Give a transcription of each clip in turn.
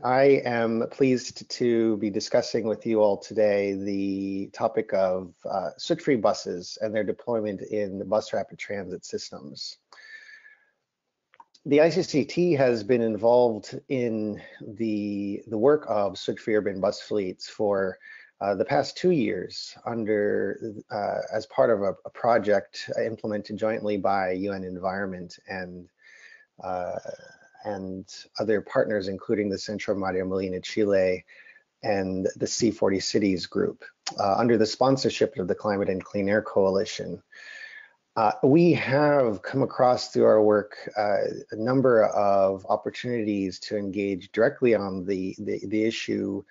I am pleased to be discussing with you all today the topic of soot-free buses and their deployment in the bus rapid transit systems. The ICCT has been involved in the work of soot-free urban bus fleets for the past 2 years as part of a project implemented jointly by UN Environment and other partners, including the Centro Mario Molina Chile and the C40 Cities group, under the sponsorship of the Climate and Clean Air Coalition. We have come across through our work a number of opportunities to engage directly on the issue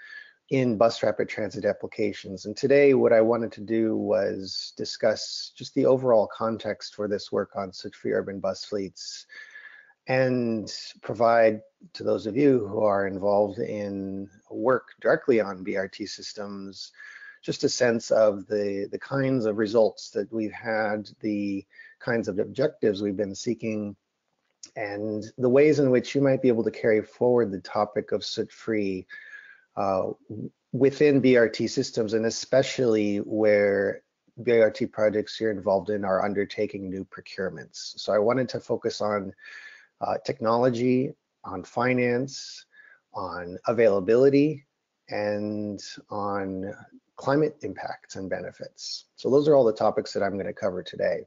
in bus rapid transit applications. And today what I wanted to do was discuss just the overall context for this work on soot-free urban bus fleets and provide to those of you who are involved in work directly on BRT systems just a sense of the kinds of results that we've had, the kinds of objectives we've been seeking, and the ways in which you might be able to carry forward the topic of soot-free within BRT systems, and especially where BRT projects you're involved in are undertaking new procurements. So I wanted to focus on technology, on finance, on availability, and on climate impacts and benefits. So those are all the topics that I'm going to cover today.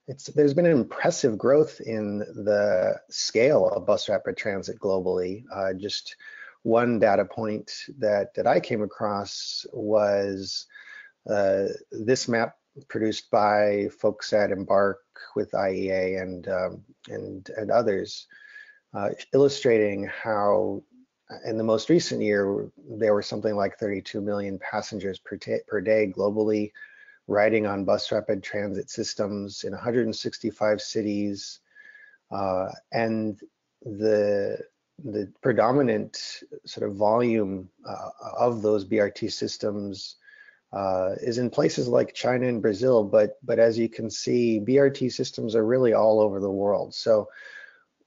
There's been an impressive growth in the scale of bus rapid transit globally. Just one data point that I came across was this map produced by folks at Embark with IEA and others, illustrating how in the most recent year there were something like 32 million passengers per day globally riding on bus rapid transit systems in 165 cities, and the predominant sort of volume of those BRT systems is in places like China and Brazil, but as you can see, BRT systems are really all over the world. So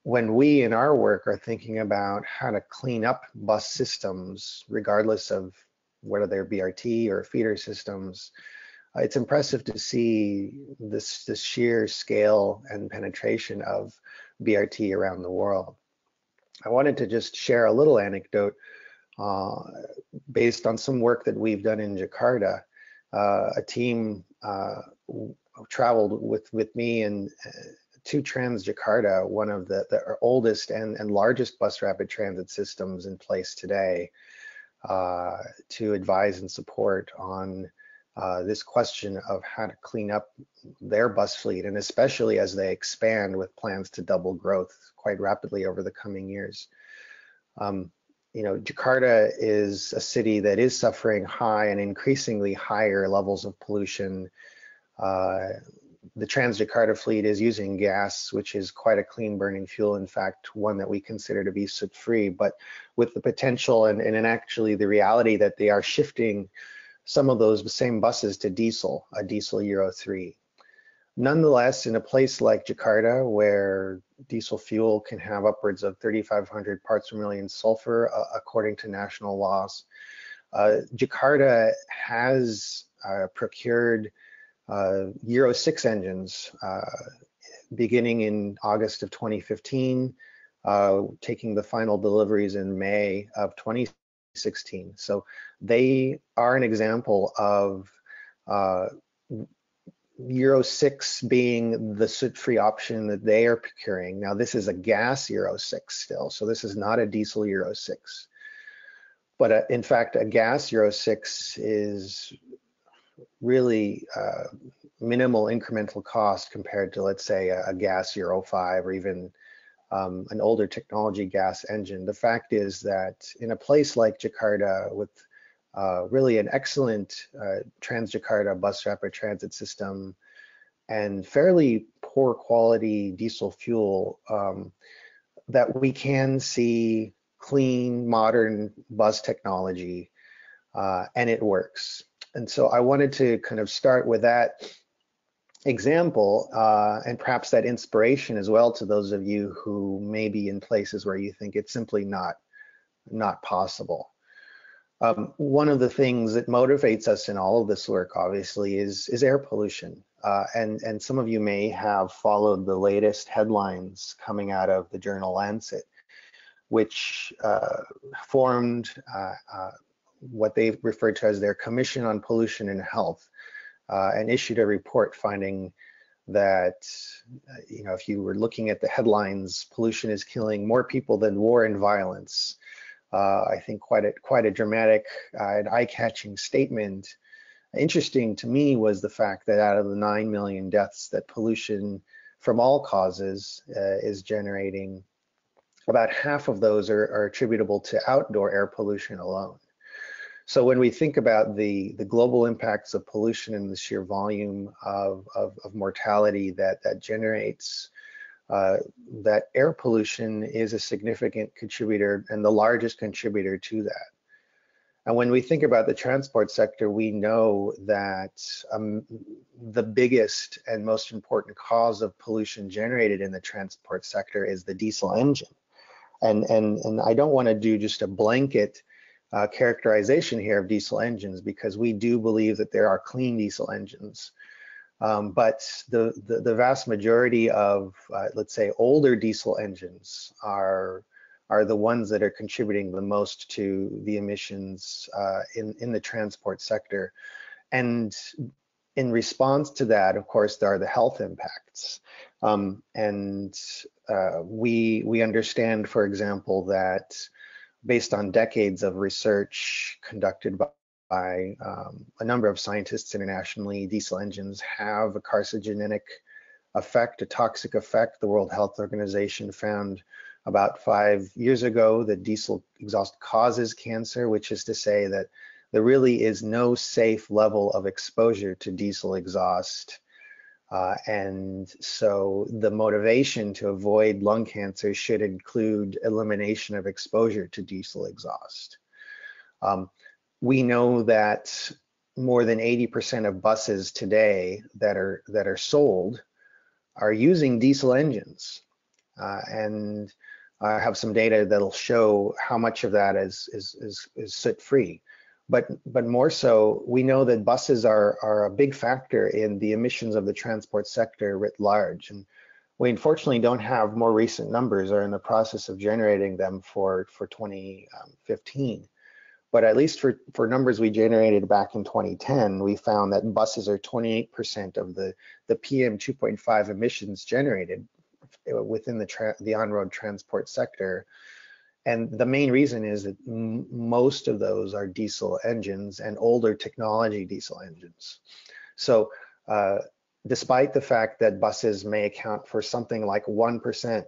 when we in our work are thinking about how to clean up bus systems, regardless of whether they're BRT or feeder systems, it's impressive to see this sheer scale and penetration of BRT around the world. I wanted to just share a little anecdote based on some work that we've done in Jakarta. A team traveled with me and to Jakarta, one of the oldest and largest bus rapid transit systems in place today, to advise and support on this question of how to clean up their bus fleet, and especially as they expand with plans to double growth quite rapidly over the coming years. You know, Jakarta is a city that is suffering high and increasingly higher levels of pollution. The Jakarta fleet is using gas, which is quite a clean burning fuel. In fact, one that we consider to be soot-free, but with the potential and actually the reality that they are shifting some of those same buses to diesel, a diesel Euro 3. Nonetheless, in a place like Jakarta, where diesel fuel can have upwards of 3,500 parts per million sulfur, according to national laws, Jakarta has procured Euro 6 engines beginning in August of 2015, taking the final deliveries in May of 2016. So they are an example of Euro 6 being the soot-free option that they are procuring. Now, this is a gas Euro 6 still, so this is not a diesel Euro 6. But in fact, a gas Euro 6 is really minimal incremental cost compared to, let's say, a gas Euro 5 or even an older technology gas engine. The fact is that in a place like Jakarta with really an excellent Jakarta bus rapid transit system and fairly poor quality diesel fuel, that we can see clean, modern bus technology, and it works. And so I wanted to kind of start with that example and perhaps that inspiration as well to those of you who may be in places where you think it's simply not not possible. One of the things that motivates us in all of this work, obviously, is air pollution. And some of you may have followed the latest headlines coming out of the journal Lancet, which formed what they referred to as their Commission on Pollution and Health, and issued a report finding that, if you were looking at the headlines, pollution is killing more people than war and violence. I think quite a dramatic and eye-catching statement. Interesting to me was the fact that out of the 9 million deaths that pollution from all causes is generating, about half of those are attributable to outdoor air pollution alone. So when we think about the global impacts of pollution and the sheer volume of mortality that generates, that air pollution is a significant contributor and the largest contributor to that. And when we think about the transport sector, we know that the biggest and most important cause of pollution generated in the transport sector is the diesel engine. And I don't want to do just a blanket characterization here of diesel engines, because we do believe that there are clean diesel engines. But the vast majority of, let's say, older diesel engines are the ones that are contributing the most to the emissions in the transport sector. And in response to that, of course, there are the health impacts. We understand, for example, that based on decades of research conducted by a number of scientists internationally, diesel engines have a carcinogenic effect, a toxic effect. The World Health Organization found about 5 years ago that diesel exhaust causes cancer, which is to say that there really is no safe level of exposure to diesel exhaust. And so the motivation to avoid lung cancer should include elimination of exposure to diesel exhaust. We know that more than 80% of buses today that are sold are using diesel engines, and I have some data that'll show how much of that is soot-free. But more so, we know that buses are a big factor in the emissions of the transport sector writ large. And we unfortunately don't have more recent numbers, or in the process of generating them for 2015. But at least for numbers we generated back in 2010, we found that buses are 28% of the PM 2.5 emissions generated within the on-road transport sector. And the main reason is that most of those are diesel engines and older technology diesel engines. So despite the fact that buses may account for something like 1%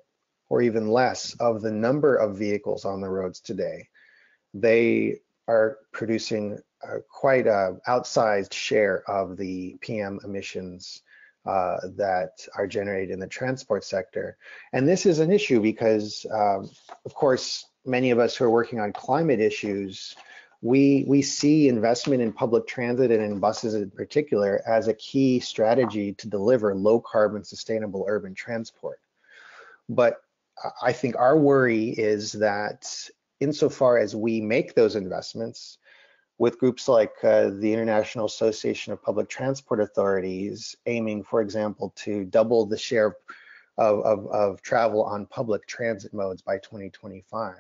or even less of the number of vehicles on the roads today, they are producing quite an outsized share of the PM emissions that are generated in the transport sector. And this is an issue because, of course, many of us who are working on climate issues, we see investment in public transit and in buses in particular as a key strategy to deliver low carbon sustainable urban transport. But I think our worry is that insofar as we make those investments with groups like the International Association of Public Transport Authorities, aiming, for example, to double the share of travel on public transit modes by 2025.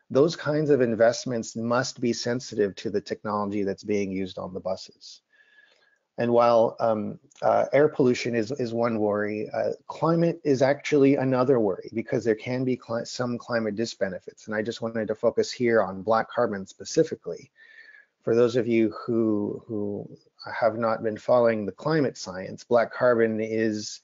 Those kinds of investments must be sensitive to the technology that's being used on the buses. And while air pollution is one worry, climate is actually another worry, because there can be some climate disbenefits. And I just wanted to focus here on black carbon specifically. For those of you who have not been following the climate science, black carbon is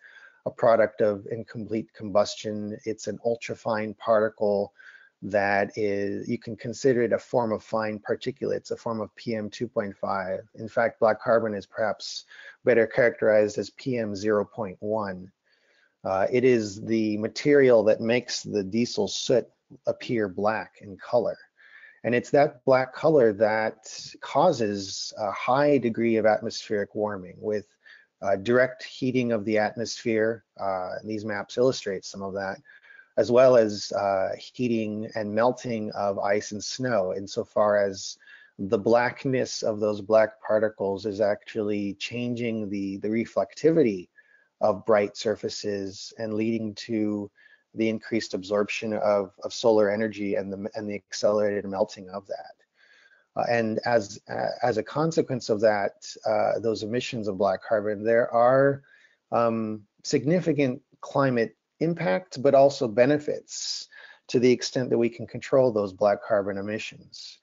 a product of incomplete combustion. It's an ultrafine particle that you can consider it a form of fine particulates, a form of PM 2.5. In fact, black carbon is perhaps better characterized as PM 0.1. It is the material that makes the diesel soot appear black in color. And it's that black color that causes a high degree of atmospheric warming with direct heating of the atmosphere. These maps illustrate some of that, as well as heating and melting of ice and snow, insofar as the blackness of those black particles is actually changing the reflectivity of bright surfaces and leading to the increased absorption of solar energy and the accelerated melting of that. And as a consequence of that, those emissions of black carbon, there are significant climate impact, but also benefits to the extent that we can control those black carbon emissions.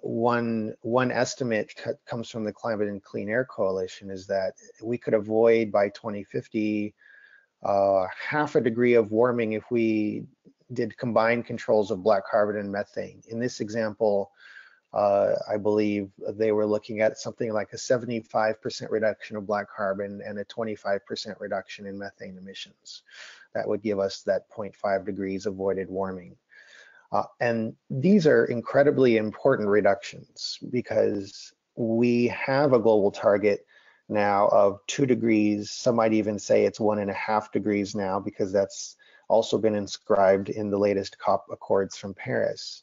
One estimate comes from the Climate and Clean Air Coalition is that we could avoid by 2050 half a degree of warming if we did combined controls of black carbon and methane. In this example, I believe they were looking at something like a 75% reduction of black carbon and a 25% reduction in methane emissions. That would give us that 0.5 degrees avoided warming. And these are incredibly important reductions because we have a global target now of 2 degrees. Some might even say it's 1.5 degrees now, because that's also been inscribed in the latest COP Accords from Paris.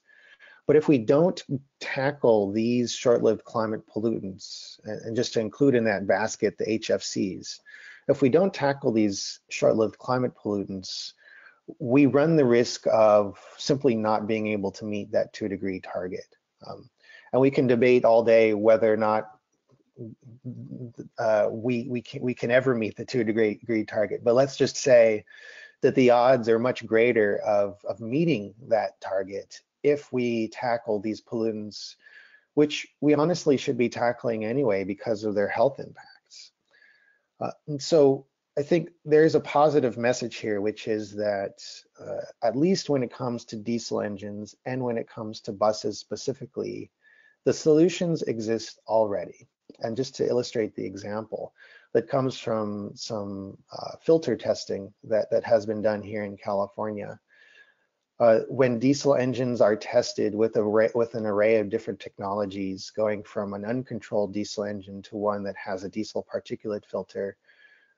But if we don't tackle these short-lived climate pollutants, and just to include in that basket the HFCs, if we don't tackle these short-lived climate pollutants, we run the risk of simply not being able to meet that 2-degree target. And we can debate all day whether or not we can ever meet the 2-degree target. But let's just say that the odds are much greater of meeting that target if we tackle these pollutants, which we honestly should be tackling anyway because of their health impacts. And so I think there's a positive message here, which is that at least when it comes to diesel engines and when it comes to buses specifically, the solutions exist already. And just to illustrate the example, that comes from some filter testing that has been done here in California. When diesel engines are tested with an array of different technologies, going from an uncontrolled diesel engine to one that has a diesel particulate filter,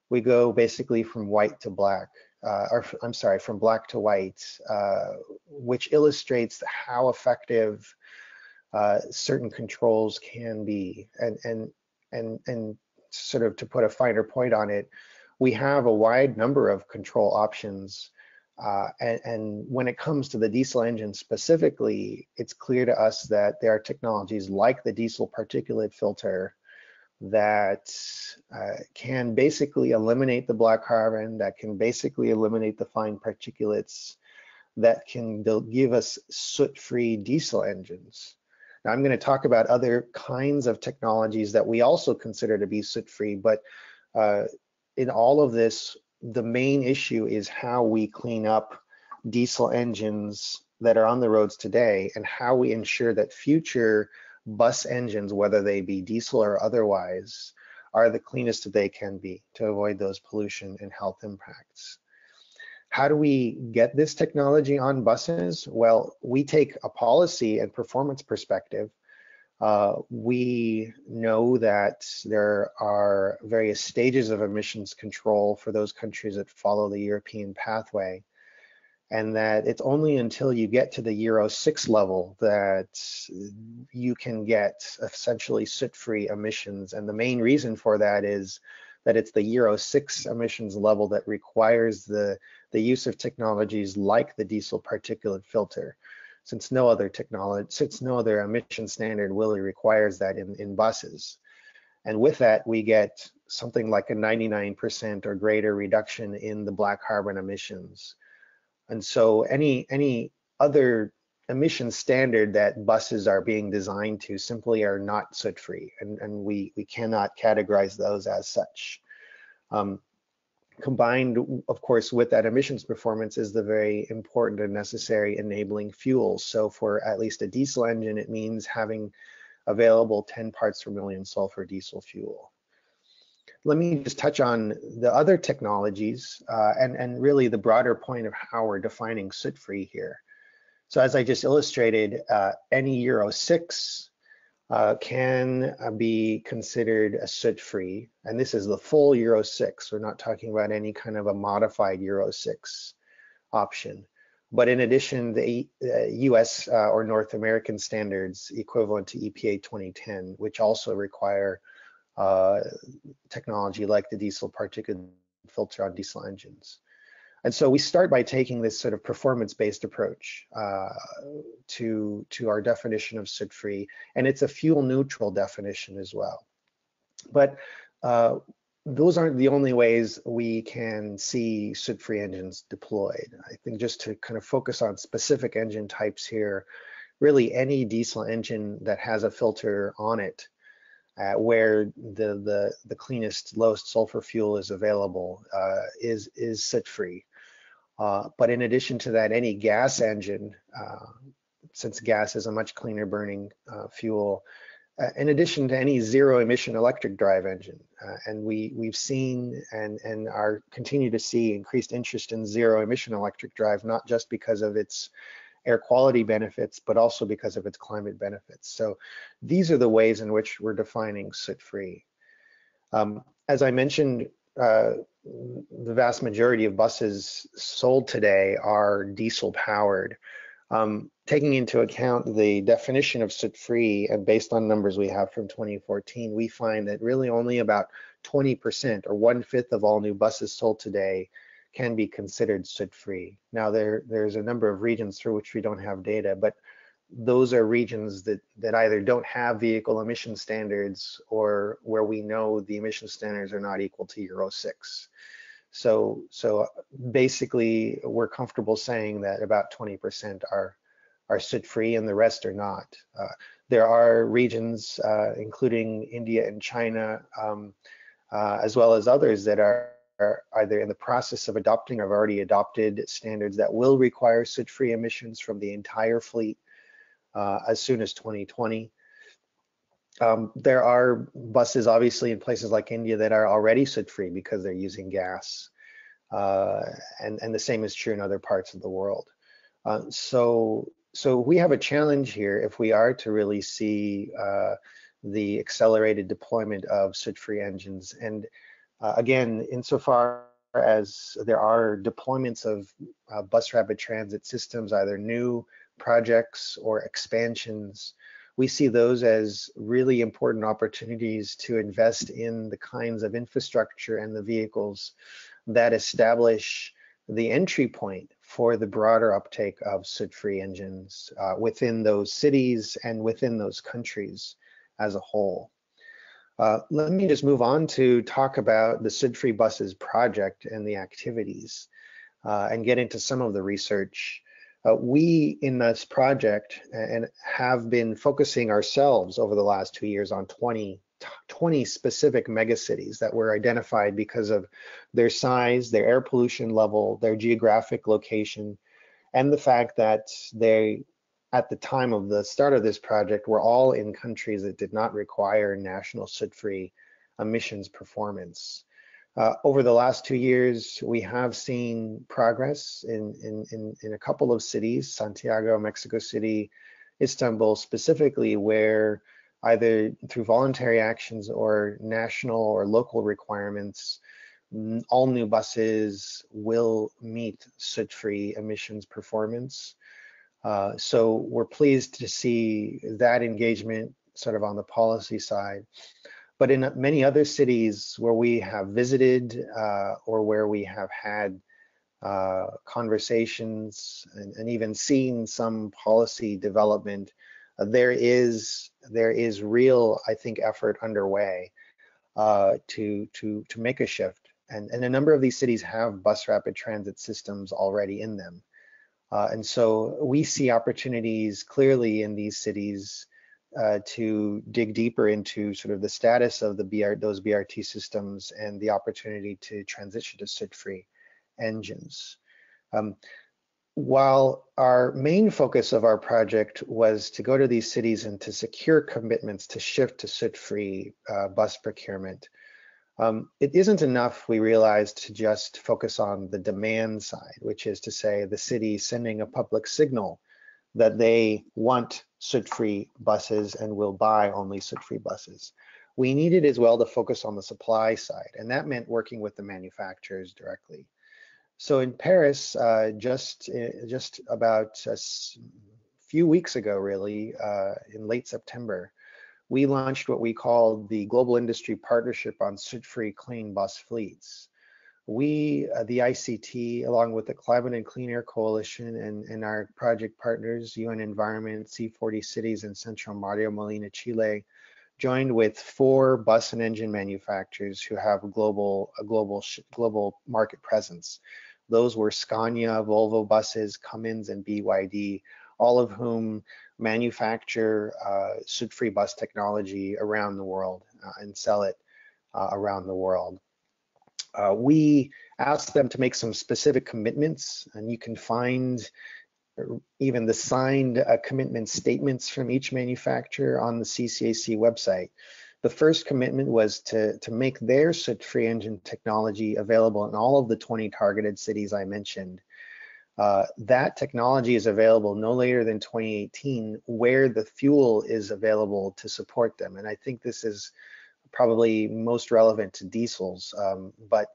we go basically from white to black, from black to white, which illustrates how effective certain controls can be. And sort of to put a finer point on it, we have a wide number of control options. And when it comes to the diesel engine specifically, it's clear to us that there are technologies like the diesel particulate filter that can basically eliminate the black carbon, that can basically eliminate the fine particulates, that can give us soot-free diesel engines. Now, I'm going to talk about other kinds of technologies that we also consider to be soot-free, but in all of this, the main issue is how we clean up diesel engines that are on the roads today and how we ensure that future bus engines, whether they be diesel or otherwise, are the cleanest that they can be to avoid those pollution and health impacts. How do we get this technology on buses? Well, we take a policy and performance perspective. We know that there are various stages of emissions control for those countries that follow the European pathway, and that it's only until you get to the Euro 6 level that you can get essentially soot-free emissions. And the main reason for that is that it's the Euro 6 emissions level that requires the use of technologies like the diesel particulate filter, since no other emission standard really requires that in buses. And with that, we get something like a 99% or greater reduction in the black carbon emissions. And so any other emission standard that buses are being designed to simply are not soot-free, and we cannot categorize those as such. Combined, of course, with that emissions performance is the very important and necessary enabling fuels. So for at least a diesel engine, it means having available 10 parts per million sulfur diesel fuel. Let me just touch on the other technologies and really the broader point of how we're defining soot-free here. So as I just illustrated, any Euro 6 can be considered a soot-free, and this is the full Euro 6. We're not talking about any kind of a modified Euro 6. option. But in addition, the US or North American standards equivalent to EPA 2010, which also require technology like the diesel particulate filter on diesel engines. And so we start by taking this sort of performance-based approach to our definition of soot-free, and it's a fuel-neutral definition as well. But those aren't the only ways we can see soot-free engines deployed. I think just to kind of focus on specific engine types here, really any diesel engine that has a filter on it where the cleanest, lowest sulfur fuel is available is soot-free. But in addition to that, any gas engine, since gas is a much cleaner burning fuel, in addition to any zero emission electric drive engine. And we've seen and are continue to see increased interest in zero emission electric drive, not just because of its air quality benefits, but also because of its climate benefits. So these are the ways in which we're defining soot-free. As I mentioned, the vast majority of buses sold today are diesel powered. Taking into account the definition of soot-free and based on numbers we have from 2014, we find that really only about 20% or 1/5 of all new buses sold today can be considered soot-free. Now there's a number of regions through which we don't have data, but those are regions that either don't have vehicle emission standards or where we know the emission standards are not equal to Euro 6. So basically, we're comfortable saying that about 20% are soot-free and the rest are not. There are regions, including India and China, as well as others that are either in the process of adopting or have already adopted standards that will require soot-free emissions from the entire fleet as soon as 2020. There are buses, obviously, in places like India that are already soot-free because they're using gas. And the same is true in other parts of the world. So we have a challenge here if we are to really see the accelerated deployment of soot-free engines. And again, insofar as there are deployments of bus rapid transit systems, either new projects or expansions, we see those as really important opportunities to invest in the kinds of infrastructure and the vehicles that establish the entry point for the broader uptake of soot-free engines within those cities and within those countries as a whole. Let me just move on to talk about the Soot-free buses project and the activities and get into some of the research. We in this project and have been focusing ourselves over the last 2 years on 20 specific megacities that were identified because of their size, their air pollution level, their geographic location, and the fact that they, at the time of the start of this project, were all in countries that did not require national soot-free emissions performance. Over the last 2 years, we have seen progress in a couple of cities, Santiago, Mexico City, Istanbul specifically, where either through voluntary actions or national or local requirements, all new buses will meet soot-free emissions performance. So we're pleased to see that engagement sort of on the policy side. But in many other cities where we have visited or where we have had conversations and even seen some policy development, there is real, I think, effort underway to make a shift. And a number of these cities have bus rapid transit systems already in them. And so we see opportunities clearly in these cities to dig deeper into sort of the status of those BRT systems and the opportunity to transition to soot-free engines. While our main focus of our project was to go to these cities and to secure commitments to shift to soot-free bus procurement, it isn't enough, we realized, to just focus on the demand side, which is to say the city sending a public signal that they want soot-free buses and will buy only soot-free buses. We needed as well to focus on the supply side, and that meant working with the manufacturers directly. So in Paris, just about a few weeks ago, really, in late September, we launched what we call the Global Industry Partnership on Soot-free Clean Bus Fleets. We, the ICT, along with the Climate and Clean Air Coalition and our project partners, UN Environment, C40 Cities, and Centro Mario Molina, Chile, joined with 4 bus and engine manufacturers who have a global market presence. Those were Scania, Volvo Buses, Cummins, and BYD, all of whom manufacture soot-free bus technology around the world and sell it around the world. We asked them to make some specific commitments, and you can find even the signed commitment statements from each manufacturer on the CCAC website. The first commitment was to make their soot-free engine technology available in all of the 20 targeted cities I mentioned. That technology is available no later than 2018, where the fuel is available to support them. And I think this is probably most relevant to diesels, but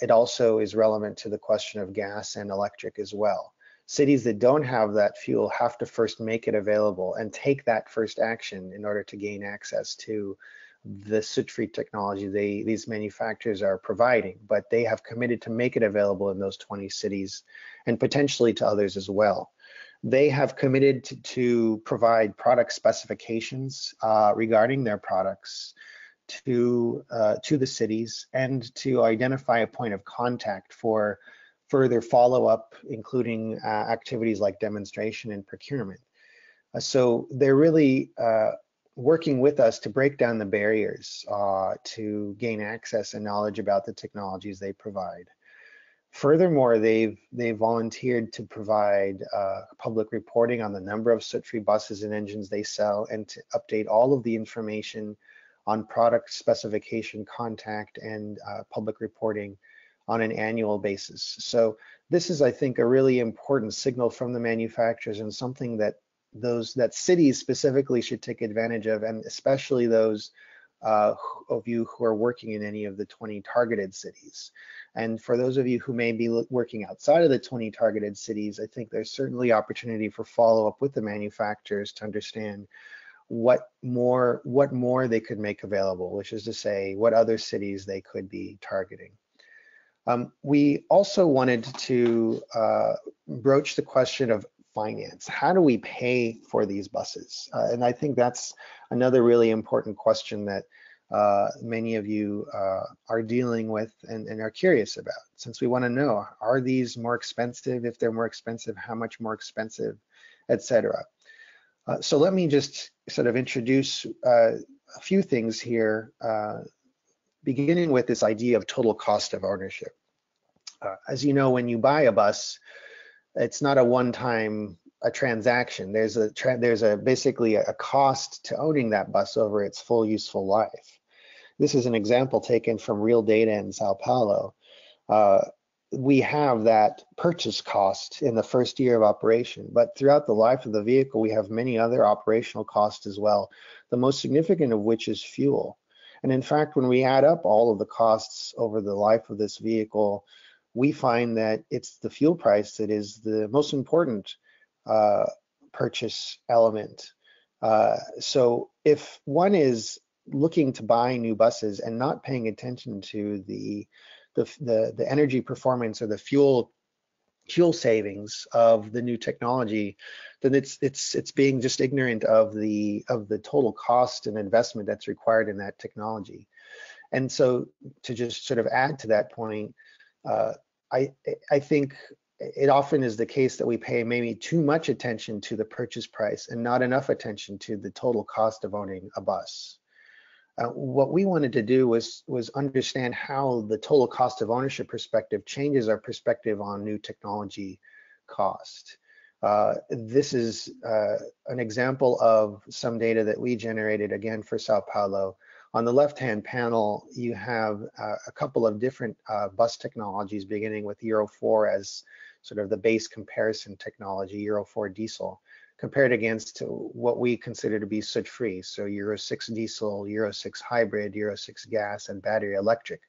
it also is relevant to the question of gas and electric as well. Cities that don't have that fuel have to first make it available and take that first action in order to gain access to the soot-free technology these manufacturers are providing, but they have committed to make it available in those 20 cities and potentially to others as well. They have committed to provide product specifications regarding their products to the cities and to identify a point of contact for further follow-up, including activities like demonstration and procurement. So they're really working with us to break down the barriers to gain access and knowledge about the technologies they provide. Furthermore, they've volunteered to provide public reporting on the number of soot-free buses and engines they sell, and to update all of the information on product specification, contact, and public reporting on an annual basis. So this is, I think, a really important signal from the manufacturers, and something that cities specifically should take advantage of, and especially those of you who are working in any of the 20 targeted cities. And for those of you who may be working outside of the 20 targeted cities, I think there's certainly opportunity for follow-up with the manufacturers to understand what more they could make available, which is to say what other cities they could be targeting. We also wanted to broach the question of finance. How do we pay for these buses? And I think that's another really important question that many of you are dealing with and are curious about, since we want to know, are these more expensive? If they're more expensive, how much more expensive, etc. So let me just sort of introduce a few things here, beginning with this idea of total cost of ownership. As you know, when you buy a bus, it's not a one-time transaction. There's basically a cost to owning that bus over its full useful life. This is an example taken from real data in Sao Paulo. We have that purchase cost in the first year of operation, but throughout the life of the vehicle, we have many other operational costs as well, the most significant of which is fuel. And in fact, when we add up all of the costs over the life of this vehicle, we find that it's the fuel price that is the most important purchase element. So if one is looking to buy new buses and not paying attention to the energy performance or the fuel savings of the new technology, then it's being just ignorant of the total cost and investment that's required in that technology. And so to just sort of add to that point, I think it often is the case that we pay maybe too much attention to the purchase price and not enough attention to the total cost of owning a bus. What we wanted to do was understand how the total cost of ownership perspective changes our perspective on new technology cost. This is an example of some data that we generated, again, for Sao Paulo. On the left-hand panel, you have a couple of different bus technologies, beginning with Euro 4 as sort of the base comparison technology, Euro 4 diesel, compared against what we consider to be soot-free, so Euro 6 diesel, Euro 6 hybrid, Euro 6 gas, and battery electric.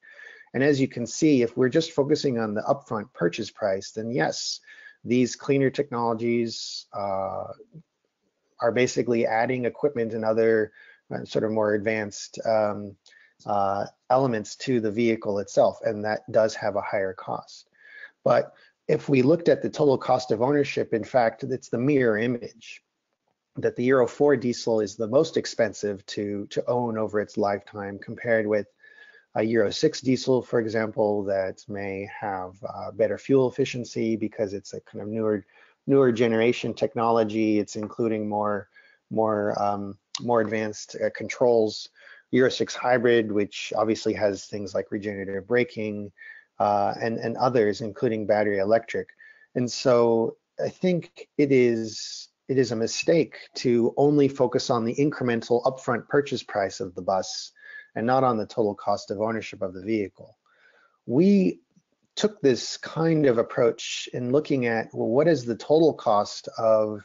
And as you can see, if we're just focusing on the upfront purchase price, then yes, these cleaner technologies are basically adding equipment and other sort of more advanced elements to the vehicle itself, and that does have a higher cost. But if we looked at the total cost of ownership, in fact, it's the mirror image, that the Euro 4 diesel is the most expensive to own over its lifetime, compared with a Euro 6 diesel, for example, that may have better fuel efficiency because it's a kind of newer generation technology. It's including more advanced controls. Euro 6 hybrid, which obviously has things like regenerative braking and others, including battery electric. And so I think it is a mistake to only focus on the incremental upfront purchase price of the bus and not on the total cost of ownership of the vehicle. We took this kind of approach in looking at, well, what is the total cost of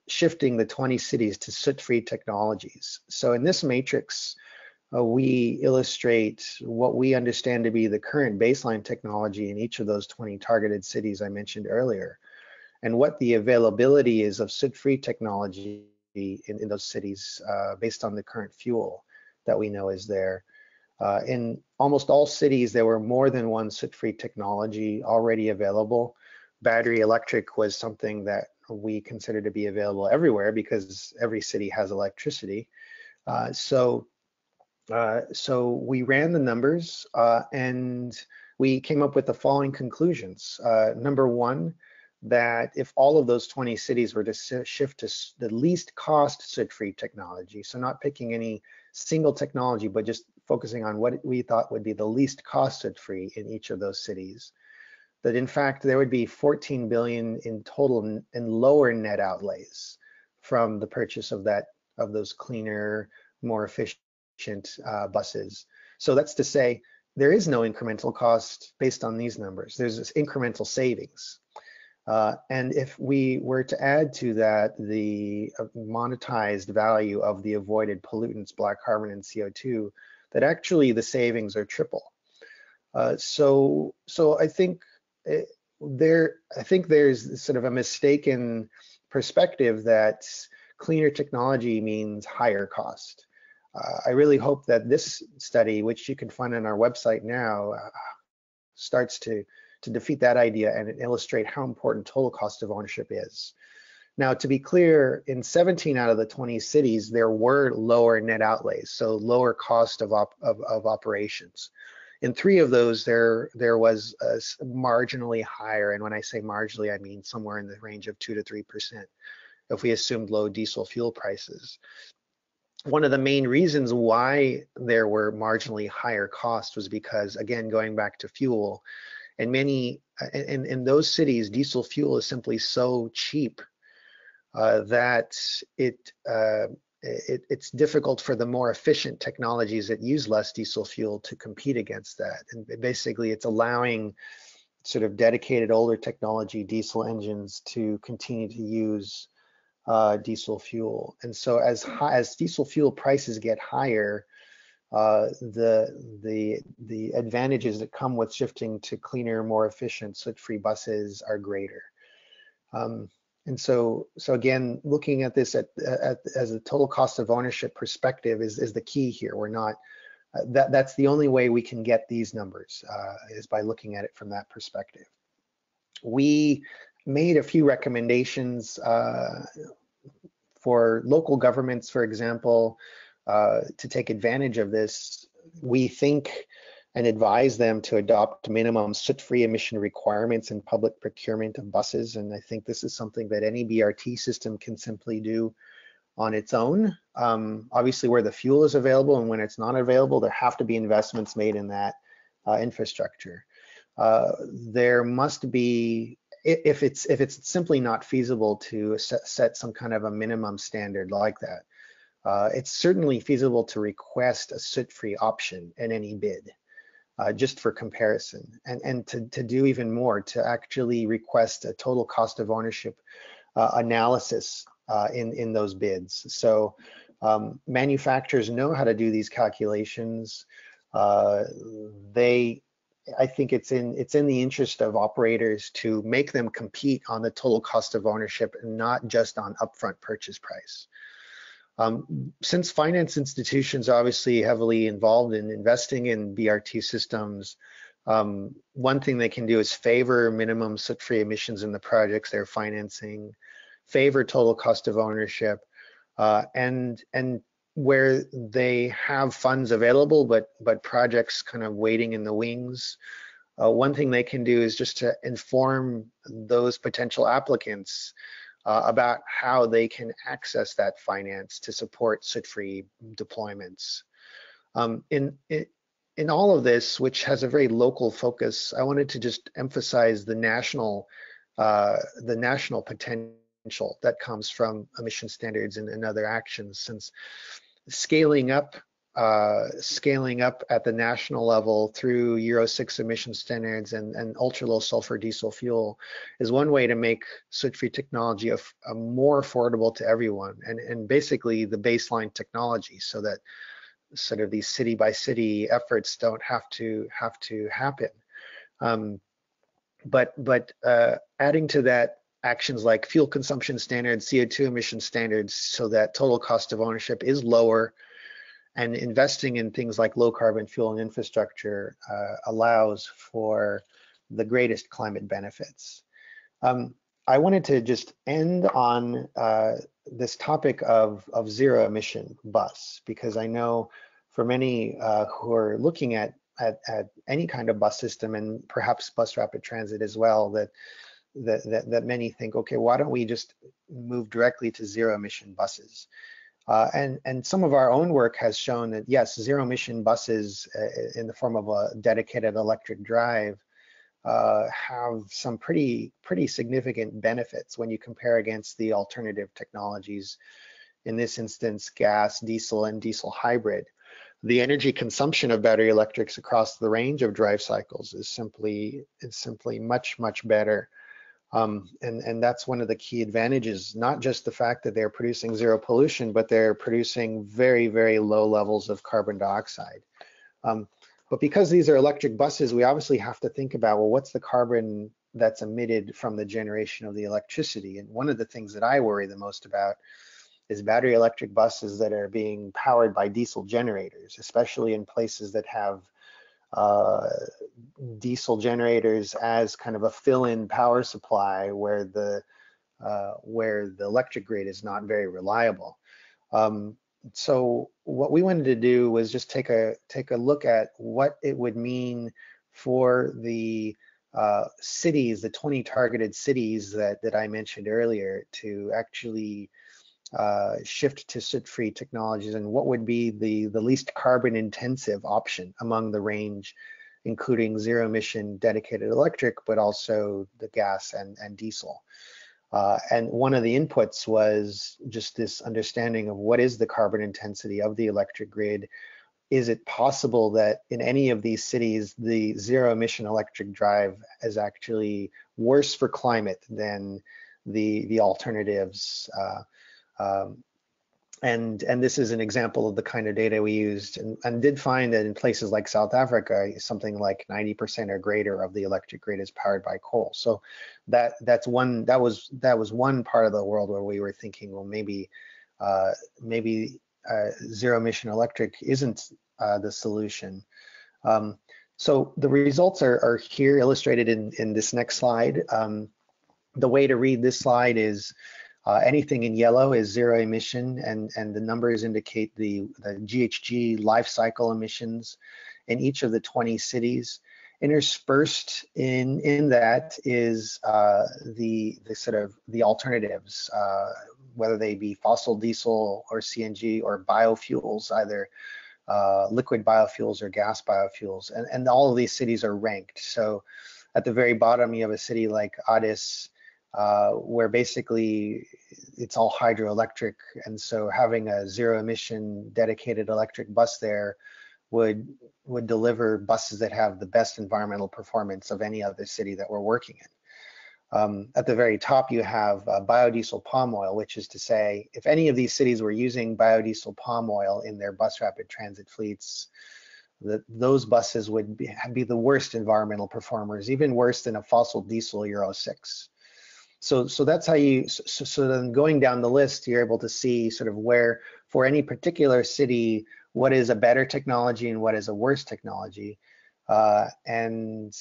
shifting the 20 cities to soot-free technologies? So in this matrix, we illustrate what we understand to be the current baseline technology in each of those 20 targeted cities I mentioned earlier, and what the availability is of soot-free technology in those cities based on the current fuel that we know is there. In almost all cities, there were more than one soot-free technology already available. Battery electric was something that we consider to be available everywhere because every city has electricity. So we ran the numbers and we came up with the following conclusions. Number one, that if all of those 20 cities were to shift to the least cost soot-free technology, so not picking any single technology, but just focusing on what we thought would be the least cost soot-free in each of those cities, that in fact there would be 14 billion in total in lower net outlays from the purchase of those cleaner, more efficient buses. So that's to say there is no incremental cost based on these numbers. There's this incremental savings. And if we were to add to that the monetized value of the avoided pollutants, black carbon and CO2, that actually the savings are triple. So I think there's sort of a mistaken perspective that cleaner technology means higher cost. I really hope that this study, which you can find on our website now, starts to defeat that idea and illustrate how important total cost of ownership is. Now, to be clear, in 17 out of the 20 cities, there were lower net outlays, so lower cost of operations. In 3 of those, there was a marginally higher, and when I say marginally, I mean somewhere in the range of 2 to 3%, if we assumed low diesel fuel prices. One of the main reasons why there were marginally higher costs was because, again, going back to fuel, and in those cities, diesel fuel is simply so cheap that it's difficult for the more efficient technologies that use less diesel fuel to compete against that. And basically, it's allowing sort of dedicated older technology diesel engines to continue to use diesel fuel. And so as diesel fuel prices get higher, the advantages that come with shifting to cleaner, more efficient soot-free buses are greater. And so again, looking at this as a total cost of ownership perspective is the key here. We're not that's the only way we can get these numbers is by looking at it from that perspective. We made a few recommendations for local governments, for example, to take advantage of this. We think and advise them to adopt minimum soot-free emission requirements in public procurement of buses. And I think this is something that any BRT system can simply do on its own. Obviously, where the fuel is available and when it's not available, there have to be investments made in that infrastructure. There must be, if it's simply not feasible to set some kind of a minimum standard like that, it's certainly feasible to request a soot-free option in any bid, just for comparison, and to do even more, to actually request a total cost of ownership analysis in those bids. So manufacturers know how to do these calculations. They I think it's in the interest of operators to make them compete on the total cost of ownership and not just on upfront purchase price. Since finance institutions are obviously heavily involved in investing in BRT systems, one thing they can do is favor minimum soot-free emissions in the projects they're financing, favor total cost of ownership, and where they have funds available, but projects kind of waiting in the wings. One thing they can do is just to inform those potential applicants about how they can access that finance to support soot-free deployments. In all of this, which has a very local focus, I wanted to just emphasize the national potential that comes from emission standards and other actions, since scaling up at the national level through Euro 6 emission standards and ultra low sulfur diesel fuel is one way to make soot-free technology more affordable to everyone, and basically the baseline technology, so that sort of these city by city efforts don't have to happen. But adding to that, actions like fuel consumption standards, CO2 emission standards, so that total cost of ownership is lower, and investing in things like low carbon fuel and infrastructure allows for the greatest climate benefits. I wanted to just end on this topic of zero emission bus, because I know for many who are looking at any kind of bus system, and perhaps bus rapid transit as well, that many think, okay, why don't we just move directly to zero emission buses? And some of our own work has shown that yes, zero emission buses in the form of a dedicated electric drive have some pretty significant benefits when you compare against the alternative technologies. In this instance, gas, diesel, and diesel hybrid. The energy consumption of battery electrics across the range of drive cycles is simply much better. And that's one of the key advantages, not just the fact that they're producing zero pollution, but they're producing very low levels of carbon dioxide. But because these are electric buses, we obviously have to think about, well, what's the carbon that's emitted from the generation of the electricity? And one of the things that I worry the most about is battery electric buses that are being powered by diesel generators, especially in places that have diesel generators as kind of a fill-in power supply where the electric grid is not very reliable. So what we wanted to do was just take a look at what it would mean for the cities, the 20 targeted cities that I mentioned earlier, to actually shift to soot-free technologies, and what would be the least carbon intensive option among the range, including zero emission dedicated electric, but also the gas and diesel. And one of the inputs was just this understanding of what is the carbon intensity of the electric grid. Is it possible that in any of these cities, the zero emission electric drive is actually worse for climate than the alternatives? And this is an example of the kind of data we used, and did find that in places like South Africa, something like 90% or greater of the electric grid is powered by coal. So that was one part of the world where we were thinking, well, maybe zero emission electric isn't the solution. So the results are here illustrated in this next slide. The way to read this slide is anything in yellow is zero emission, and the numbers indicate the GHG life cycle emissions in each of the 20 cities. Interspersed in that is the sort of the alternatives, whether they be fossil diesel or CNG or biofuels, either liquid biofuels or gas biofuels, and all of these cities are ranked. So at the very bottom, you have a city like Addis, where basically it's all hydroelectric, and so having a zero emission dedicated electric bus there would deliver buses that have the best environmental performance of any other city that we're working in. At the very top, you have biodiesel palm oil, which is to say, if any of these cities were using biodiesel palm oil in their bus rapid transit fleets, those buses would be the worst environmental performers, even worse than a fossil diesel Euro 6. So that's how you, so then going down the list, you're able to see sort of where, for any particular city, what is a better technology and what is a worse technology. And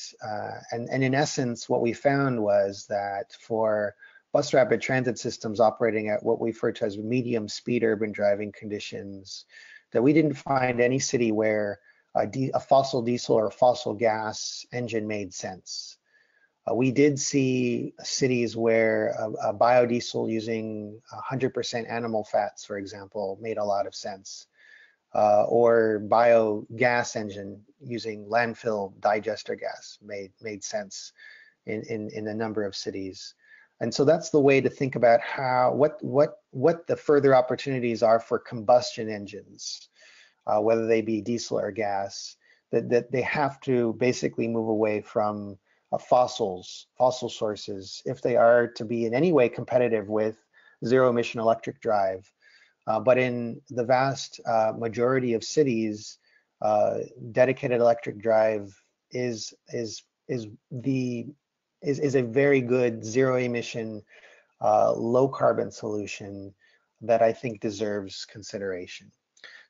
in essence, what we found was that for bus rapid transit systems operating at what we refer to as medium speed urban driving conditions, that we didn't find any city where a fossil diesel or a fossil gas engine made sense. We did see cities where a biodiesel using 100% animal fats, for example, made a lot of sense, or biogas engine using landfill digester gas made sense in a number of cities. And so that's the way to think about how what the further opportunities are for combustion engines, whether they be diesel or gas, that they have to basically move away from fossil sources if they are to be in any way competitive with zero emission electric drive. But in the vast majority of cities, dedicated electric drive is a very good zero emission, low carbon solution that I think deserves consideration.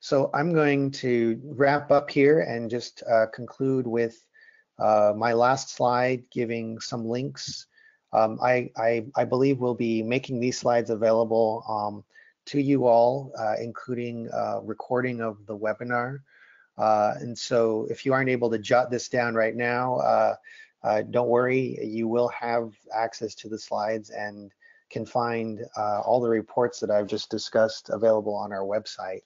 So I'm going to wrap up here and just conclude with my last slide, giving some links. I believe we'll be making these slides available to you all, including recording of the webinar. And so if you aren't able to jot this down right now, don't worry, you will have access to the slides and can find all the reports that I've just discussed available on our website.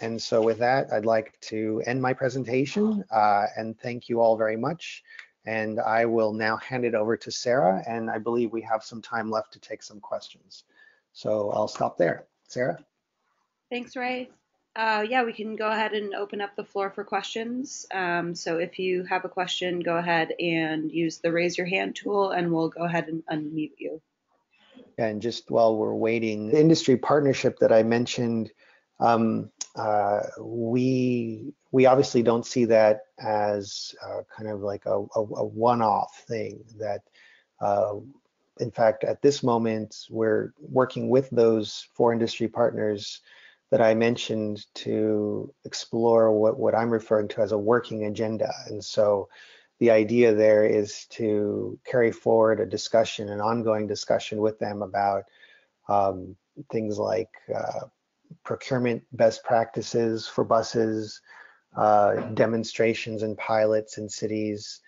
And so with that, I'd like to end my presentation and thank you all very much. And I will now hand it over to Sarah, and I believe we have some time left to take some questions. So I'll stop there. Sarah? Thanks, Ray. Yeah, we can go ahead and open up the floor for questions. So if you have a question, go ahead and use the raise your hand tool and we'll go ahead and unmute you. And just while we're waiting, the industry partnership that I mentioned, we obviously don't see that as kind of like a one-off thing. That in fact, at this moment, we're working with those 4 industry partners that I mentioned to explore what I'm referring to as a working agenda. And so the idea there is to carry forward a discussion, an ongoing discussion with them about things like procurement best practices for buses, demonstrations and pilots in cities,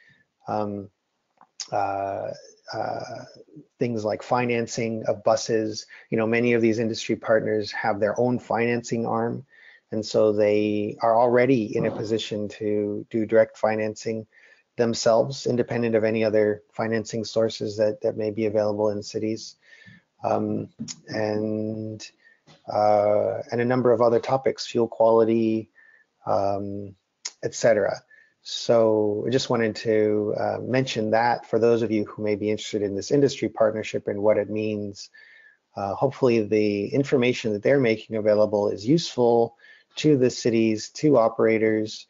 things like financing of buses. You know, many of these industry partners have their own financing arm, and so they are already in a position to do direct financing themselves, independent of any other financing sources that may be available in cities, and a number of other topics, fuel quality, etc. So I just wanted to mention that for those of you who may be interested in this industry partnership and what it means. Hopefully the information that they're making available is useful to the cities, to operators.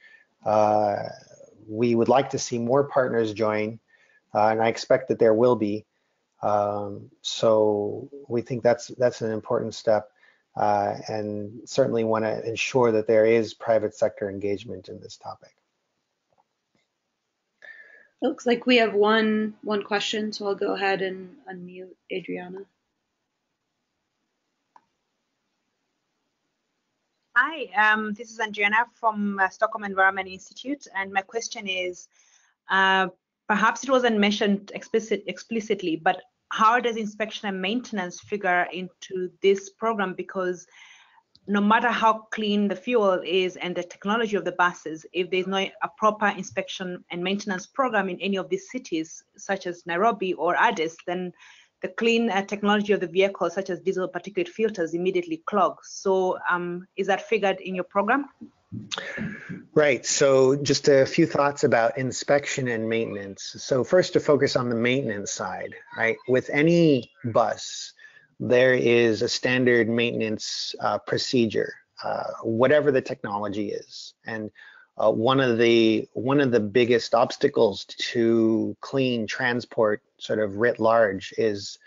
We would like to see more partners join, and I expect that there will be. So we think that's an important step, and certainly want to ensure that there is private sector engagement in this topic. Looks like we have one question, so I'll go ahead and unmute Adriana. Hi, this is Adriana from Stockholm Environment Institute, and my question is, perhaps it wasn't mentioned explicitly, but how does inspection and maintenance figure into this program? Because no matter how clean the fuel is and the technology of the buses, if there's not a proper inspection and maintenance program in any of these cities, such as Nairobi or Addis, then the clean technology of the vehicles, such as diesel particulate filters, immediately clog. So is that figured in your program? Right, so just a few thoughts about inspection and maintenance. So first, to focus on the maintenance side, right? With any bus, there is a standard maintenance procedure, whatever the technology is. And one of the biggest obstacles to clean transport, sort of writ large, is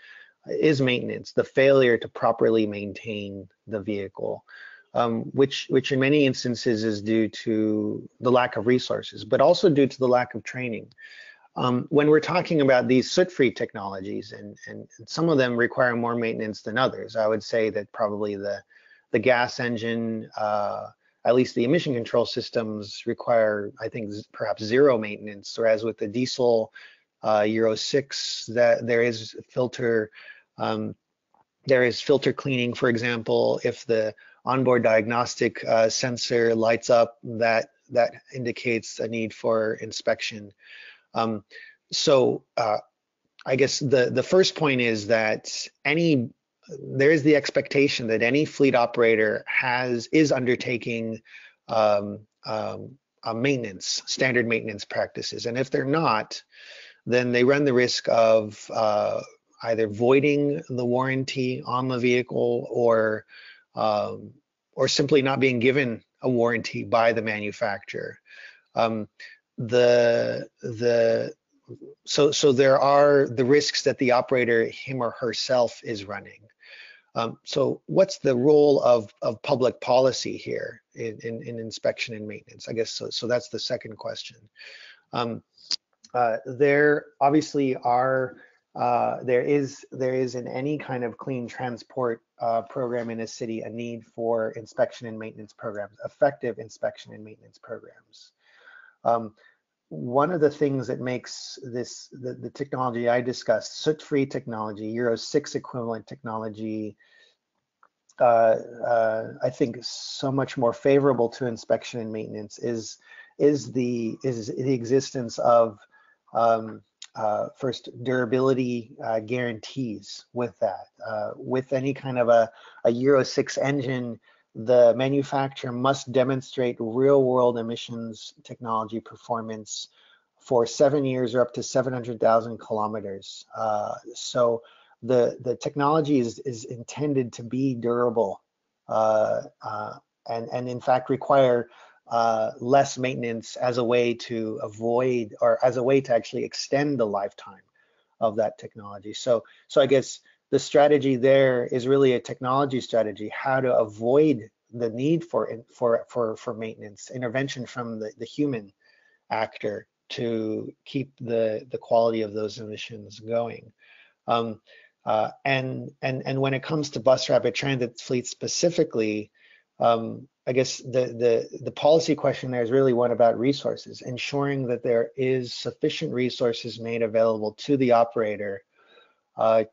maintenance, the failure to properly maintain the vehicle, which in many instances is due to the lack of resources, but also due to the lack of training. When we're talking about these soot-free technologies, and some of them require more maintenance than others, I would say that probably the gas engine, at least the emission control systems, require, I think, perhaps zero maintenance, whereas with the diesel Euro 6, that there is filter cleaning, for example. If the onboard diagnostic sensor lights up, that indicates a need for inspection. So I guess the first point is that there is the expectation that any fleet operator is undertaking standard maintenance practices, and if they're not, then they run the risk of either voiding the warranty on the vehicle, or simply not being given a warranty by the manufacturer. So there are the risks that the operator, him or herself, is running. So what's the role of public policy here in inspection and maintenance? I guess so that's the second question. There obviously are there is in any kind of clean transport program in a city a need for inspection and maintenance programs, effective inspection and maintenance programs. One of the things that makes the technology I discussed, soot-free technology, Euro 6 equivalent technology, I think so much more favorable to inspection and maintenance is the existence of first, durability guarantees with that. With any kind of a Euro 6 engine, the manufacturer must demonstrate real-world emissions technology performance for 7 years or up to 700,000 kilometers. So the technology is intended to be durable and in fact require less maintenance as a way to avoid, or as a way to actually extend the lifetime of that technology. So I guess the strategy there is really a technology strategy, how to avoid the need for maintenance, intervention from the human actor to keep the quality of those emissions going. And when it comes to bus rapid transit fleets specifically, I guess the policy question there is really one about resources, ensuring that there is sufficient resources made available to the operator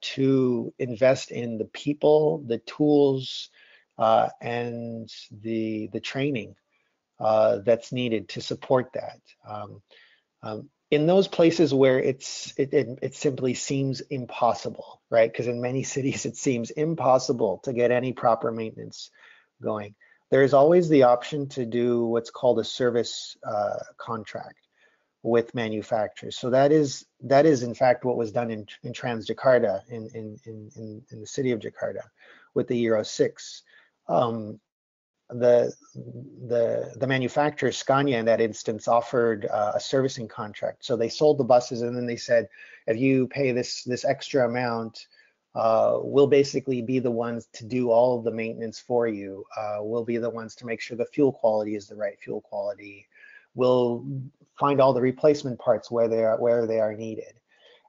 to invest in the people, the tools, and the training that's needed to support that. In those places where it simply seems impossible, right? Because in many cities it seems impossible to get any proper maintenance going. There is always the option to do what's called a service contract with manufacturers. So that is in fact what was done in Jakarta, in the city of Jakarta, with the Euro 6. The manufacturer, Scania, in that instance, offered a servicing contract. So they sold the buses, and then they said, if you pay this extra amount, we'll basically be the ones to do all of the maintenance for you. We'll be the ones to make sure the fuel quality is the right fuel quality. We'll find all the replacement parts where they are needed.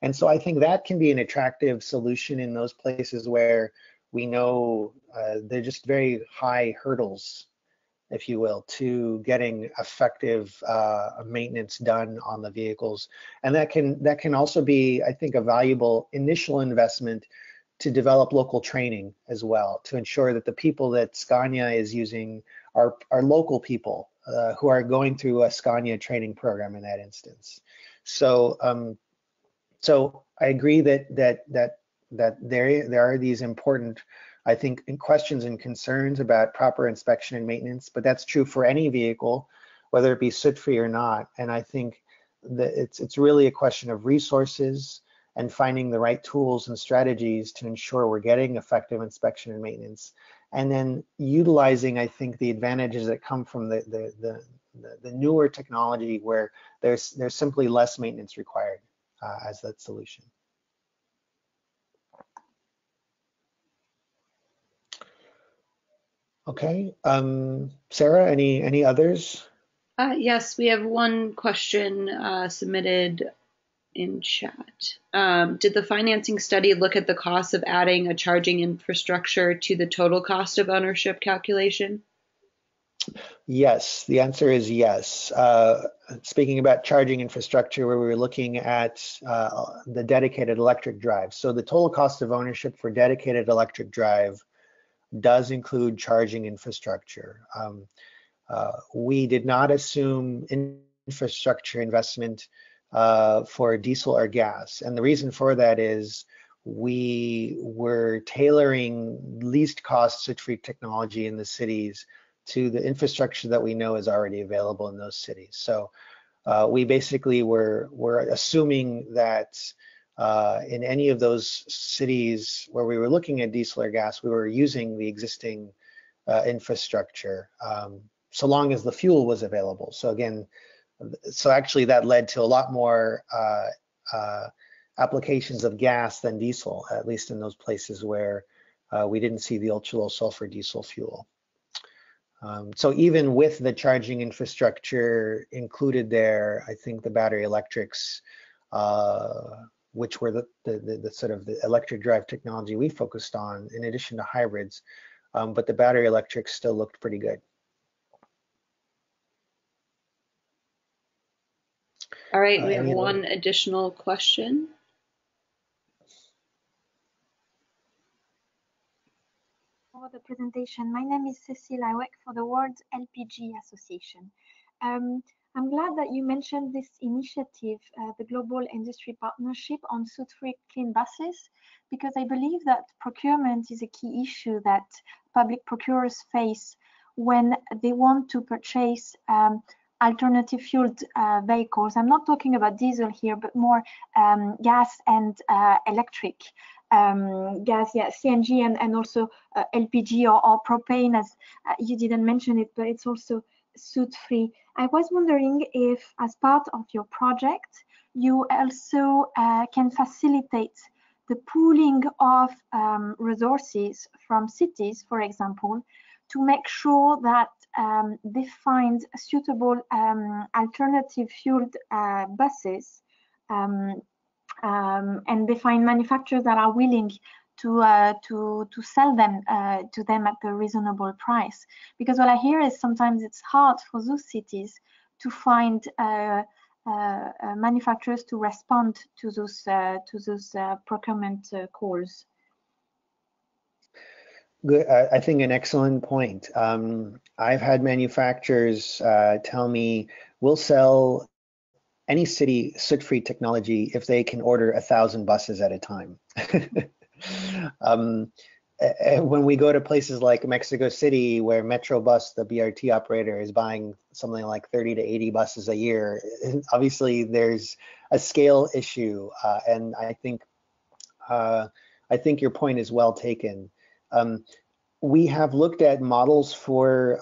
And so I think that can be an attractive solution in those places where we know they're just very high hurdles, if you will, to getting effective maintenance done on the vehicles. And that can also be, I think, a valuable initial investment to develop local training as well, to ensure that the people that Scania is using are local people who are going through a Scania training program in that instance. So so I agree that there are these important, I think, questions and concerns about proper inspection and maintenance, but that's true for any vehicle, whether it be soot-free or not. And I think that it's really a question of resources and finding the right tools and strategies to ensure we're getting effective inspection and maintenance. and then utilizing, I think, the advantages that come from the newer technology where there's simply less maintenance required as that solution. Okay, Sarah, any others? Yes, we have one question submitted in chat. Did the financing study look at the cost of adding a charging infrastructure to the total cost of ownership calculation? Yes, the answer is yes. Speaking about charging infrastructure, where we were looking at the dedicated electric drive. So the total cost of ownership for dedicated electric drive does include charging infrastructure. We did not assume infrastructure investment for diesel or gas. And the reason for that is we were tailoring least cost soot-free technology in the cities to the infrastructure that we know is already available in those cities. So we basically were assuming that in any of those cities where we were looking at diesel or gas, we were using the existing infrastructure, so long as the fuel was available. So again, so actually that led to a lot more applications of gas than diesel, at least in those places where we didn't see the ultra low sulfur diesel fuel. So even with the charging infrastructure included there, I think the battery electrics, which were the sort of the electric drive technology we focused on, in addition to hybrids, but the battery electrics still looked pretty good. All right, we have one additional question. For the presentation. My name is Cecile. I work for the World LPG Association. I'm glad that you mentioned this initiative, the Global Industry Partnership on soot-free clean buses, because I believe that procurement is a key issue that public procurers face when they want to purchase alternative fueled vehicles. I'm not talking about diesel here, but more gas and electric. Gas, yeah, CNG and also LPG or propane, as you didn't mention it, but it's also soot-free. I was wondering if, as part of your project, you also can facilitate the pooling of resources from cities, for example, to make sure that they find suitable alternative fueled buses, and they find manufacturers that are willing to sell them to them at a reasonable price. Because what I hear is sometimes it's hard for those cities to find manufacturers to respond to those procurement calls. Good. I think an excellent point. I've had manufacturers tell me, we'll sell any city soot-free technology if they can order 1,000 buses at a time. When we go to places like Mexico City, where Metrobus, the BRT operator, is buying something like 30 to 80 buses a year, obviously there's a scale issue, and I think your point is well taken. We have looked at models for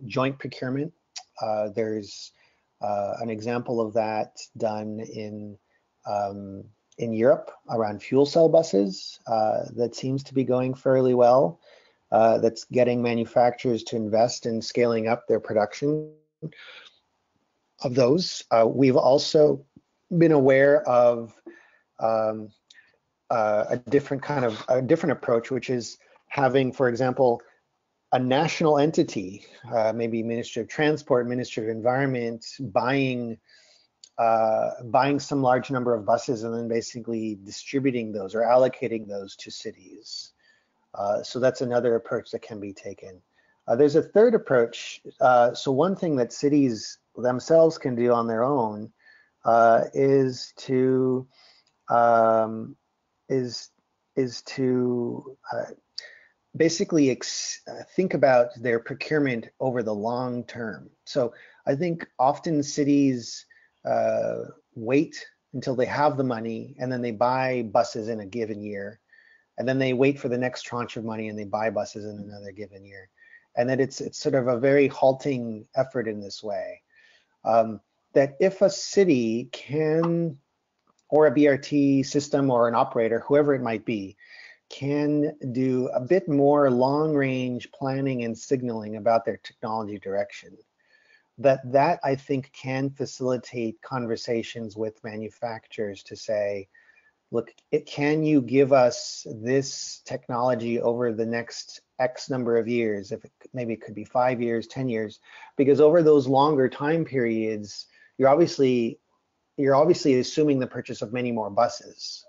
joint procurement. There's an example of that done in Europe around fuel cell buses that seems to be going fairly well. That's getting manufacturers to invest in scaling up their production of those. We've also been aware of a different approach, which is having, for example, a national entity, maybe Ministry of Transport, Ministry of Environment, buying some large number of buses and then basically distributing those or allocating those to cities. So that's another approach that can be taken. There's a third approach. So one thing that cities themselves can do on their own is to basically think about their procurement over the long term. So I think often cities wait until they have the money and then they buy buses in a given year. and then they wait for the next tranche of money and they buy buses in another given year. And that it's sort of a very halting effort in this way. That if a city can, or a BRT system or an operator, whoever it might be, can do a bit more long-range planning and signaling about their technology direction, that I think can facilitate conversations with manufacturers to say, look, can you give us this technology over the next X number of years? If maybe it could be 5 years, 10 years, because over those longer time periods, you're obviously assuming the purchase of many more buses.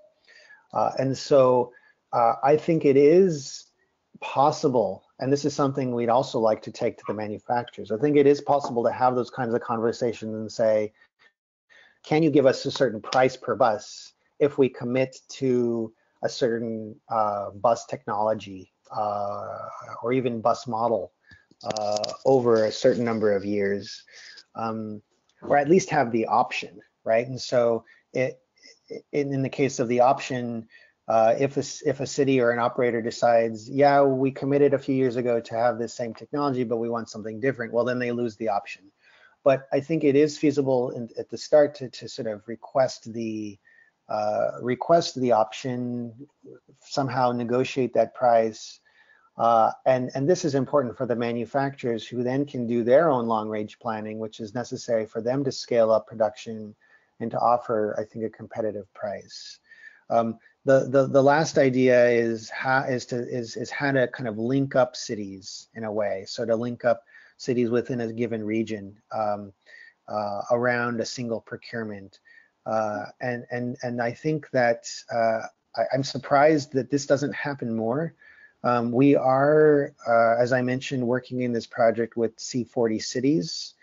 And so I think it is possible, and this is something we'd also like to take to the manufacturers. I think it is possible to have those kinds of conversations and say, can you give us a certain price per bus if we commit to a certain bus technology or even bus model over a certain number of years, or at least have the option, right? And so in the case of the option, if a city or an operator decides, yeah, we committed a few years ago to have this same technology, but we want something different, well, then they lose the option. But I think it is feasible at the start to sort of request the option, somehow negotiate that price. And this is important for the manufacturers, who then can do their own long-range planning, which is necessary for them to scale up production and to offer, I think, a competitive price. The last idea is how to kind of link up cities in a way, so to link up cities within a given region around a single procurement. And I think that I'm surprised that this doesn't happen more. We are, as I mentioned, working in this project with C40 cities,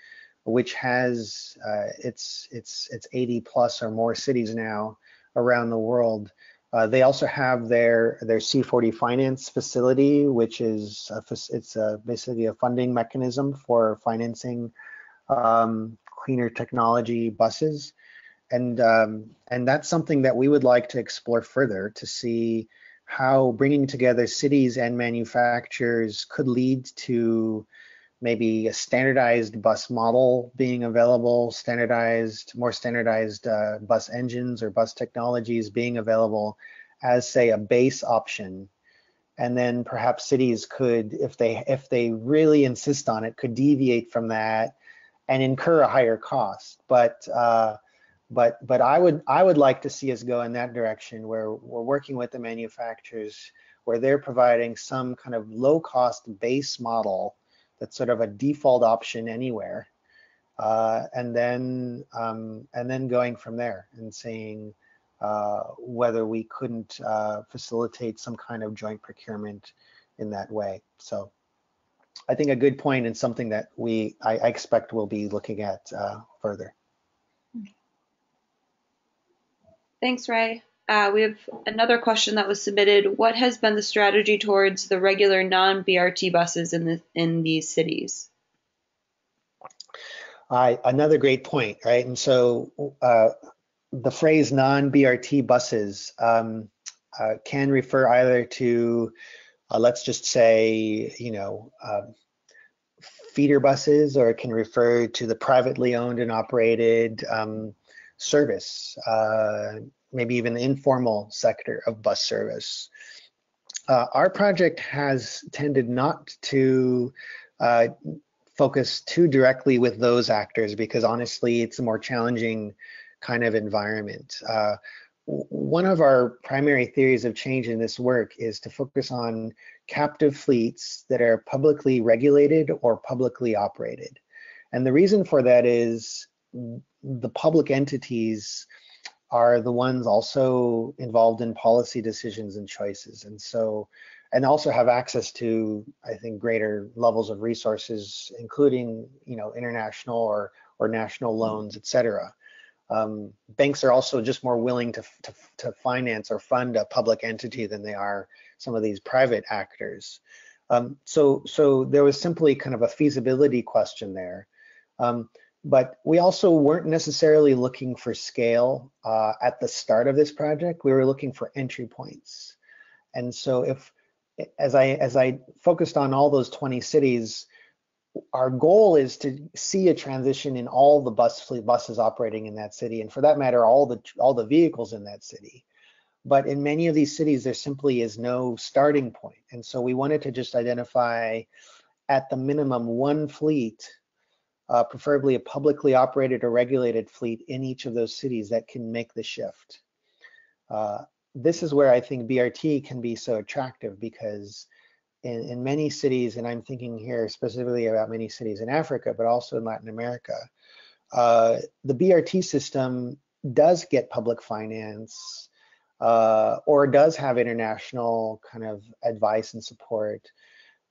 which has it's 80 plus or more cities now around the world. They also have their C40 finance facility, which is basically a funding mechanism for financing cleaner technology buses, and that's something that we would like to explore further, to see how bringing together cities and manufacturers could lead to maybe a standardized bus model being available, more standardized bus engines or bus technologies being available as, say, a base option. And then perhaps cities could, if they really insist on it, could deviate from that and incur a higher cost. But I would like to see us go in that direction, where we're working with the manufacturers, where they're providing some kind of low-cost base model that's sort of a default option anywhere, and then going from there and seeing whether we couldn't facilitate some kind of joint procurement in that way. So I think a good point, and something that I expect we'll be looking at further. Thanks, Ray. We have another question that was submitted. What has been the strategy towards the regular non-BRT buses in these cities? Another great point, right? And so the phrase non-BRT buses can refer either to, let's just say, feeder buses, or it can refer to the privately owned and operated service, maybe even the informal sector of bus service. Our project has tended not to focus too directly with those actors, because honestly, it's a more challenging kind of environment. One of our primary theories of change in this work is to focus on captive fleets that are publicly regulated or publicly operated. And the reason for that is the public entities are the ones also involved in policy decisions and choices, and also have access to, I think, greater levels of resources, including international or national loans, etc. Banks are also just more willing to finance or fund a public entity than they are some of these private actors. So there was simply kind of a feasibility question there. But we also weren't necessarily looking for scale at the start of this project. We were looking for entry points. And so as I focused on all those 20 cities, our goal is to see a transition in all the buses operating in that city, and for that matter, all the vehicles in that city. But in many of these cities, there simply is no starting point. And so we wanted to just identify at the minimum one fleet, preferably a publicly operated or regulated fleet in each of those cities that can make the shift. This is where I think BRT can be so attractive, because in many cities, and I'm thinking here specifically about many cities in Africa, but also in Latin America, the BRT system does get public finance, or does have international kind of advice and support.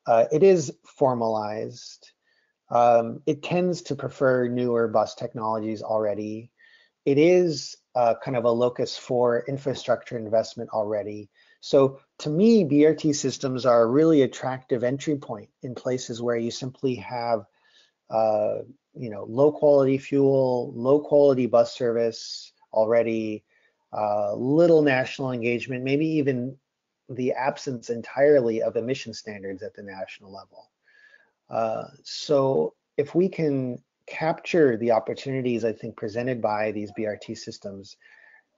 It is formalized. It tends to prefer newer bus technologies already. It is kind of a locus for infrastructure investment already. So to me, BRT systems are a really attractive entry point in places where you simply have low quality fuel, low quality bus service already, little national engagement, maybe even the absence entirely of emission standards at the national level. So if we can capture the opportunities, I think, presented by these BRT systems,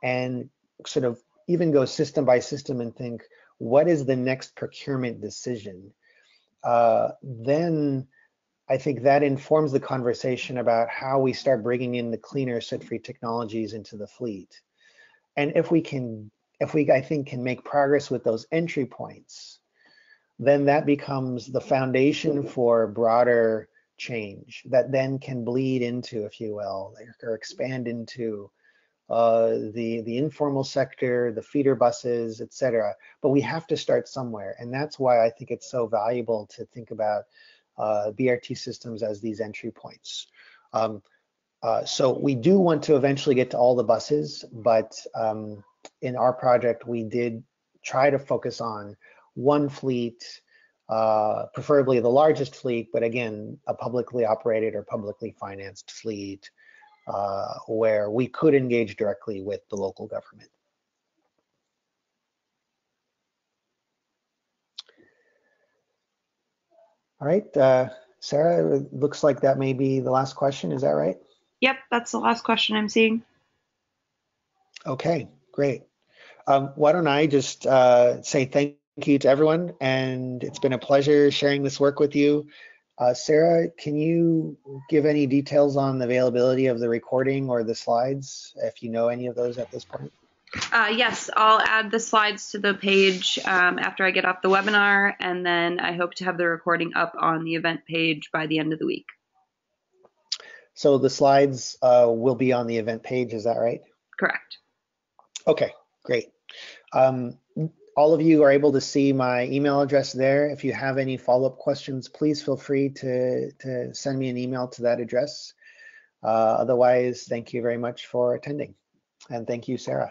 and sort of even go system by system and think, what is the next procurement decision? Then I think that informs the conversation about how we start bringing in the cleaner soot-free technologies into the fleet. And if we, I think, can make progress with those entry points, then that becomes the foundation for broader change that then can bleed into, if you will, or expand into the informal sector, the feeder buses, et cetera. But we have to start somewhere. And that's why I think it's so valuable to think about BRT systems as these entry points. So we do want to eventually get to all the buses, but in our project, we did try to focus on one fleet, preferably the largest fleet, but again, a publicly operated or publicly financed fleet, where we could engage directly with the local government. All right, Sarah, it looks like that may be the last question. Is that right? Yep, that's the last question I'm seeing. Okay, great. Why don't I just say thank you to everyone, and it's been a pleasure sharing this work with you. Sarah, can you give any details on the availability of the recording or the slides, if you know any of those at this point? Yes, I'll add the slides to the page after I get off the webinar, and then I hope to have the recording up on the event page by the end of the week. So the slides will be on the event page, is that right? Correct. Okay, great. All of you are able to see my email address there. If you have any follow-up questions, please feel free to send me an email to that address. Otherwise, thank you very much for attending. And thank you, Sarah.